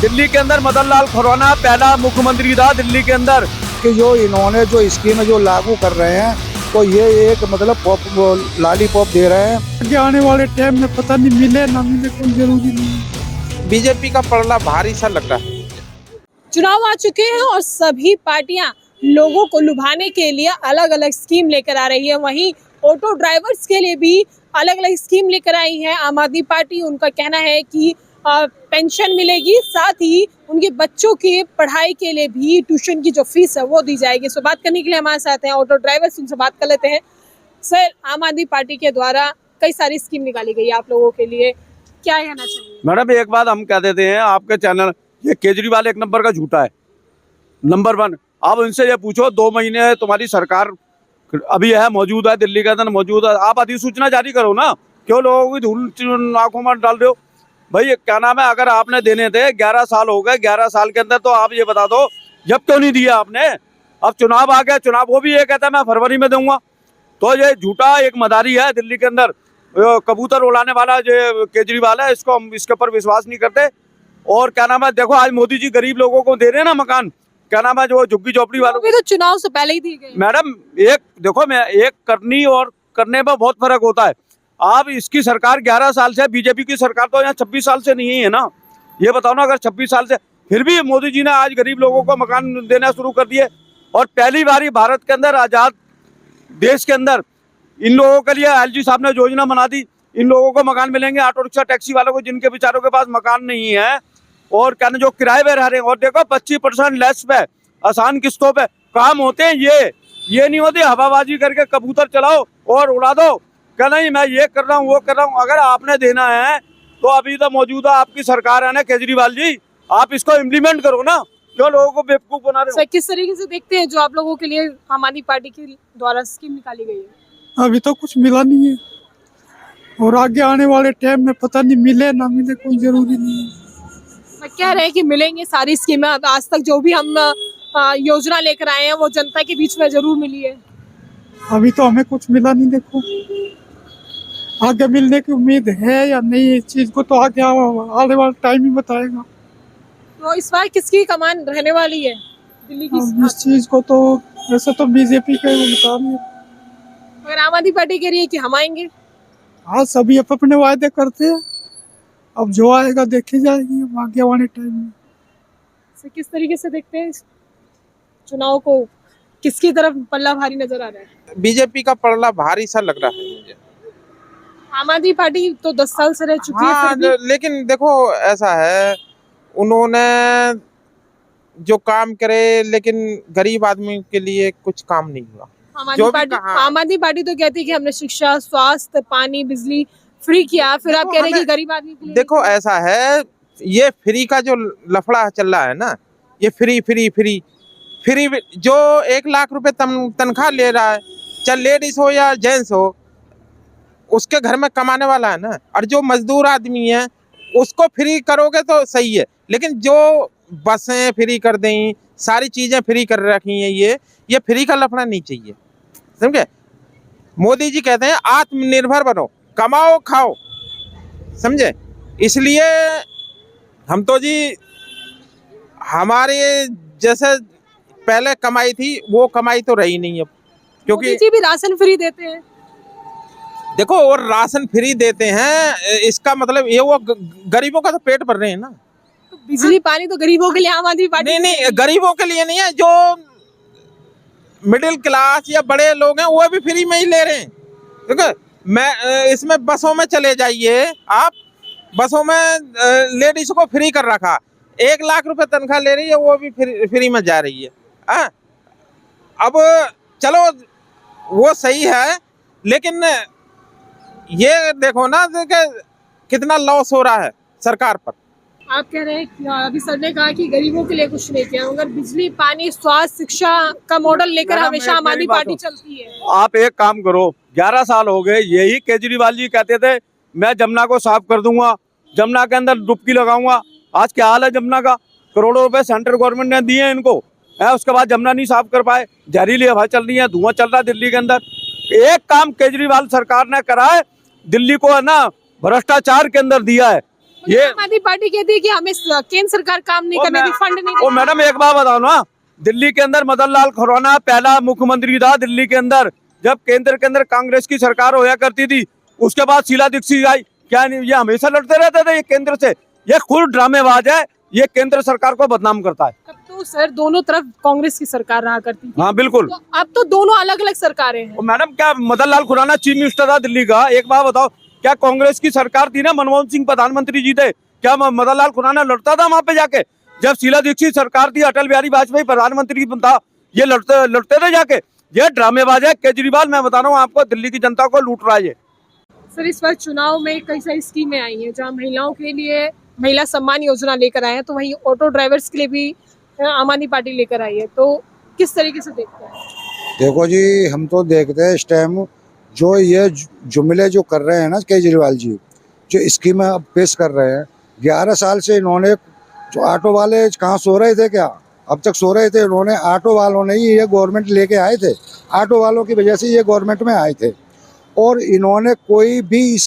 दिल्ली के अंदर मदन लाल खुराना पहला मुख्यमंत्री था दिल्ली के अंदर। कि जो इन्होंने जो स्कीम जो लागू कर रहे हैं तो ये एक मतलब लॉलीपॉप दे रहे हैं। आगे आने वाले टाइम में पता नहीं मिले ना मिले कोई जरूरी नहीं। बीजेपी का पलड़ा भारी सा लग रहा है। चुनाव आ चुके हैं और सभी पार्टियां लोगों को लुभाने के लिए अलग अलग स्कीम लेकर आ रही है। वहीं ऑटो ड्राइवर्स के लिए भी अलग अलग स्कीम लेकर आई है आम आदमी पार्टी। उनका कहना है कि पेंशन मिलेगी, साथ ही उनके बच्चों की पढ़ाई के लिए भी ट्यूशन की जो फीस है वो दी जाएगी। सो बात करने के लिए हमारे साथ हैं ऑटो ड्राइवर्स, उनसे बात कर लेते हैं। सर, आम आदमी पार्टी के द्वारा कई सारी स्कीम निकाली गई है आप लोगों के लिए, क्या कहना चाहिए? मैडम एक बात हम कह देते हैं, आपके चैनल ये केजरीवाल एक नंबर का झूठा है, नंबर 1। आप उनसे ये पूछो 2 महीने तुम्हारी सरकार अभी है, मौजूद है, दिल्ली के अंदर मौजूद है, आप अधिसूचना जारी करो ना, क्यों लोगों की धूल आंखों में डाल रहे हो? भाई क्या नाम है, अगर आपने देने थे 11 साल हो गए, 11 साल के अंदर तो आप ये बता दो जब क्यों नहीं दिया आपने। अब चुनाव आ गया, चुनाव वो भी ये कहता है मैं फरवरी में दूंगा, तो ये झूठा एक मदारी है दिल्ली के अंदर, कबूतर उड़ाने वाला जो केजरीवाल है, इसको हम इसके ऊपर विश्वास नहीं करते। और क्या नाम है, देखो आज मोदी जी गरीब लोगों को दे रहे हैं ना मकान, क्या नाम है, जो झुग्गी झोपड़ी वालों तो चुनाव से पहले ही दी गई। मैडम एक देखो, मैं एक करनी और करने में बहुत फर्क होता है। आप इसकी सरकार 11 साल से, बीजेपी की सरकार तो यहाँ 26 साल से नहीं है ना, ये बताओ ना, अगर 26 साल से फिर भी मोदी जी ने आज गरीब लोगों को मकान देना शुरू कर दिए। और पहली बारी भारत के अंदर, आजाद देश के अंदर, इन लोगों के लिए एलजी साहब ने योजना बना दी, इन लोगों को मकान मिलेंगे, ऑटो रिक्शा टैक्सी वालों को जिनके बेचारों के पास मकान नहीं है और क्या जो किराए पे रह रहे हैं। और देखो 25% लेस पे, आसान किस्तों पे काम होते हैं। ये नहीं होती हवाबाजी करके कबूतर चलाओ और उड़ा दो, क्या नहीं मैं ये कर रहा हूँ वो कर रहा हूँ। अगर आपने देना है तो अभी तो मौजूदा आपकी सरकार है ना केजरीवाल जी, आप इसको इम्प्लीमेंट करो ना, जो लोगों को बेवकूफ बना रहे हो। किस तरीके से देखते हैं जो आप लोगों के लिए आम आदमी पार्टी के द्वारा स्कीम निकाली गई है? अभी तो कुछ मिला नहीं है और आगे आने वाले टाइम में पता नहीं मिले ना मिले कोई जरूरी नहीं है। मैं कह रहे हैं कि मिलेंगे सारी स्कीमें। आज तक जो भी हम योजना लेकर आए हैं वो जनता के बीच में जरूर मिली है। अभी तो हमें कुछ मिला नहीं, देखो आगे मिलने की उम्मीद है या नहीं, इस चीज को तो आगे आने वाला टाइम ही बताएगा। तो इस बार किसकी कमान रहने वाली है दिल्ली की? इस चीज को तो वैसे तो बीजेपी का बता रही है, मगर आम आदमी पार्टी कह रही है कि हम आएंगे। हाँ सभी अपने वायदे करते हैं, अब जो आएगा देखी जाएगी आगे आने टाइम में। किस तरीके से देखते हैं इस चुनाव को, किसकी तरफ पल्ला भारी नजर आ रहा है? बीजेपी का पलड़ा भारी सा लग रहा है मुझे। आम आदमी पार्टी तो 10 साल से रह चुकी है, हाँ, फिर भी। लेकिन देखो ऐसा है, उन्होंने जो काम करे लेकिन गरीब आदमी के लिए कुछ काम नहीं हुआ। आम आदमी पार्टी तो कहती है कि हमने शिक्षा, स्वास्थ्य, पानी, बिजली फ्री किया, फिर आप कह रहे हैं कि गरीब आदमी के लिए। देखो ऐसा है, ये फ्री का जो लफड़ा चल रहा है ना, ये फ्री फ्री फ्री फ्री जो 1 लाख रुपए तनख्वाह ले रहा है, चाहे लेडीज हो या जेंट्स हो, उसके घर में कमाने वाला है ना। और जो मजदूर आदमी है उसको फ्री करोगे तो सही है, लेकिन जो बसें फ्री कर दें, सारी चीजें फ्री कर रखी हैं, ये फ्री का लफड़ा नहीं चाहिए, समझे। मोदी जी कहते हैं आत्मनिर्भर बनो, कमाओ खाओ, समझे। इसलिए हम तो जी, हमारे जैसे पहले कमाई थी वो कमाई तो रही नहीं अब, क्योंकि मोदी जी भी राशन फ्री देते हैं। देखो और राशन फ्री देते हैं, इसका मतलब ये वो गरीबों का तो पेट भर रहे हैं ना। तो बिजली पानी तो गरीबों के लिए आम आदमी पार्टी नहीं, गरीबों के लिए नहीं है, जो मिडिल क्लास या बड़े लोग हैं वो भी फ्री में ही ले रहे हैं। ठीक है, मैं इसमें बसों में चले जाइए आप, बसों में लेडीज को फ्री कर रखा, 1 लाख रुपए तनख्वाह ले रही है, वो भी फ्री में जा रही है। अब चलो वो सही है, लेकिन ये देखो ना कि कितना लॉस हो रहा है सरकार पर। आप कह रहे हैं कि अभी सर ने कहा कि गरीबों के लिए कुछ नहीं किया, मगर बिजली, पानी, स्वास्थ्य, शिक्षा का मॉडल लेकर हमेशा आम आदमी पार्टी चलती है। आप एक काम करो, 11 साल हो गए, यही केजरीवाल जी कहते थे मैं जमुना को साफ कर दूंगा, जमुना के अंदर डुबकी लगाऊंगा। आज क्या हाल है जमुना का? करोड़ों रुपए सेंट्रल गवर्नमेंट ने दिए इनको, है उसके बाद जमुना नहीं साफ कर पाए, जहरीली हवा चल रही है, धुआं चल रहा है दिल्ली के अंदर। एक काम केजरीवाल सरकार ने करा है, दिल्ली को है ना भ्रष्टाचार के अंदर दिया है, ये आम आदमी पार्टी कहती है कि हमें केंद्र सरकार काम नहीं करने दी, फंड नहीं ओ देती। मैडम एक बात बताओ ना, दिल्ली के अंदर मदन लाल खुराना पहला मुख्यमंत्री था दिल्ली के अंदर, जब केंद्र के अंदर कांग्रेस की सरकार होया करती थी। उसके बाद शीला दीक्षित आई, क्या नहीं, ये हमेशा लड़ते रहते थे ये केंद्र से। ये खुद ड्रामेबाज है, ये केंद्र सरकार को बदनाम करता है। तब तो सर दोनों तरफ कांग्रेस की सरकार रहा करती थी, हाँ बिल्कुल। तो अब तो दोनों अलग अलग सरकारें हैं। और मैडम क्या मदन लाल खुराना चीफ मिनिस्टर था दिल्ली का, एक बात बताओ, क्या कांग्रेस की सरकार थी ना, मनमोहन सिंह प्रधानमंत्री जी थे, क्या मदन लाल खुराना लड़ता था वहां पे जाके? जब शीला दीक्षित सरकार थी, अटल बिहारी वाजपेयी प्रधानमंत्री था, ये लड़ते थे जाके। ये ड्रामेबाज है केजरीवाल, मैं बता रहा हूँ आपको, दिल्ली की जनता को लूट रहा है ये। सर इस बार चुनाव में कई सारी स्कीमें आई हैं, जहाँ महिलाओं के लिए महिला सम्मान योजना लेकर आए हैं, तो वहीं ऑटो ड्राइवर्स के लिए भी आम आदमी पार्टी लेकर आई है, तो किस तरीके से देखते हैं? देखो जी, हम तो देखते हैं इस टाइम जो ये जुमले जो कर रहे हैं ना केजरीवाल जी, जो स्कीमें अब पेश कर रहे हैं, 11 साल से इन्होंने, जो ऑटो वाले कहाँ सो रहे थे क्या? अब तक सो रहे थे। इन्होंने, ऑटो वालों ने ही ये गवर्नमेंट लेके आए थे, ऑटो वालों की वजह से ये गवर्नमेंट में आए थे। और इन्होंने कोई भी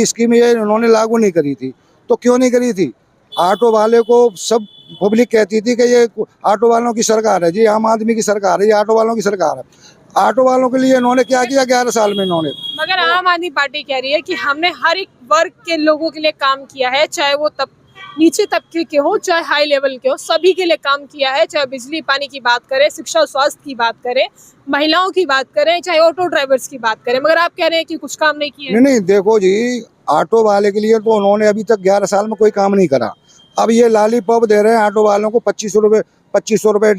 स्कीम ये इन्होंने लागू नहीं करी थी। तो क्यों नहीं करी थी? ऑटो वाले को सब पब्लिक कहती थी कि ये ऑटो वालों की सरकार है जी, आम आदमी की सरकार है, ये ऑटो वालों की सरकार है। ऑटो वालों के लिए इन्होंने क्या किया 11 साल में इन्होंने? मगर आम आदमी पार्टी कह रही है कि हमने हर एक वर्ग के लोगों के लिए काम किया है, चाहे वो नीचे तबके के हो चाहे हाई लेवल के हो, सभी के लिए काम किया है। चाहे बिजली पानी की बात करें, शिक्षा स्वास्थ्य की बात करें, महिलाओं की बात करें, चाहे ऑटो ड्राइवर्स की बात करें, मगर आप कह रहे हैं कि कुछ काम नहीं किया। नहीं, देखो जी, ऑटो वाले के लिए तो उन्होंने अभी तक 11 साल में कोई काम नहीं करा। अब ये लॉलीपॉप दे रहे हैं ऑटो वालों को, 2500 रुपये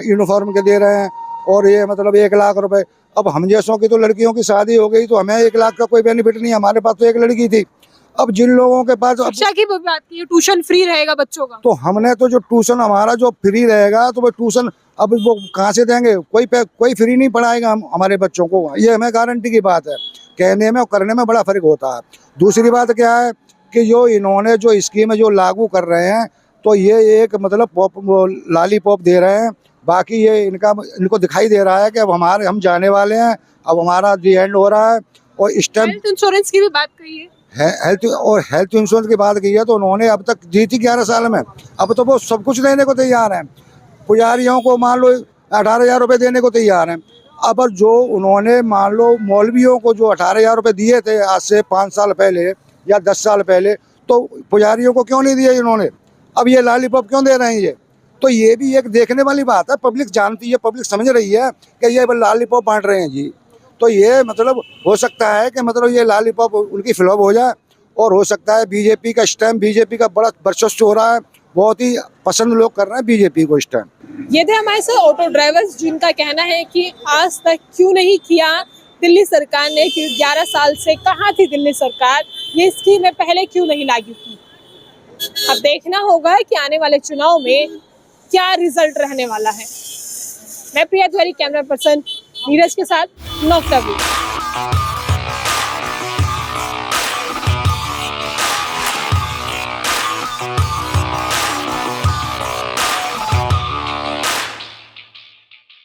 यूनिफॉर्म के दे रहे हैं, और ये मतलब 1 लाख रुपए। अब हम जैसों की तो लड़कियों की शादी हो गई, तो हमें 1 लाख का कोई बेनिफिट नहीं। हमारे पास तो एक लड़की थी। अब जिन लोगों के पास, शिक्षा की भी बात की, ट्यूशन फ्री रहेगा बच्चों का, तो हमने तो जो ट्यूशन हमारा जो फ्री रहेगा, तो वो ट्यूशन अब वो कहाँ से देंगे? कोई फ्री नहीं पढ़ाएगा हमारे बच्चों को। ये हमें गारंटी की बात है। कहने में और करने में बड़ा फर्क होता है। दूसरी बात क्या है कि जो इन्होंने जो स्कीम जो लागू कर रहे हैं, तो ये एक मतलब लॉलीपॉप दे रहे हैं। बाकी ये इनको दिखाई दे रहा है कि अब हम जाने वाले हैं, अब हमारा दी एंड हो रहा है। और इस टाइम हेल्थ इंश्योरेंस की भी बात कही है, हेल्थ इंश्योरेंस की बात की है, तो उन्होंने अब तक दी थी 11 साल में। अब तो वो सब कुछ देने को तैयार हैं। पुजारियों को मान लो 18,000 रुपये देने को तैयार हैं। अब जो उन्होंने मान लो मौलवियों को जो 18,000 रुपये दिए थे आज से 5 साल पहले या 10 साल पहले, तो पुजारियों को क्यों नहीं दिए इन्होंने? अब ये लॉलीपॉप क्यों दे रहे हैं ये? तो ये भी एक देखने वाली बात है। पब्लिक जानती है, पब्लिक समझ रही है कि ये लॉलीपॉप बांट रहे हैं जी। तो ये मतलब हो सकता है कि मतलब ये लॉलीपॉप उनकी फ्लॉप हो जाए, और हो सकता है बीजेपी का स्टैम्प, बीजेपी का बड़ा वर्चस्व हो रहा है, बहुत ही पसंद लोग कर रहे हैं बीजेपी को स्टैम्प। ये थे हमारे साथ ऑटो ड्राइवर्स, जिनका कहना है कि आज तक क्यों नहीं किया दिल्ली सरकार ने, कि 11 साल से कहाँ थी दिल्ली सरकार, ये स्कीमें पहले क्यों नहीं लागू की। अब देखना होगा कि आने वाले चुनाव में क्या रिजल्ट रहने वाला है। मैं प्रिया तिवारी, कैमरा पर्सन नीरज के साथ, नौकता।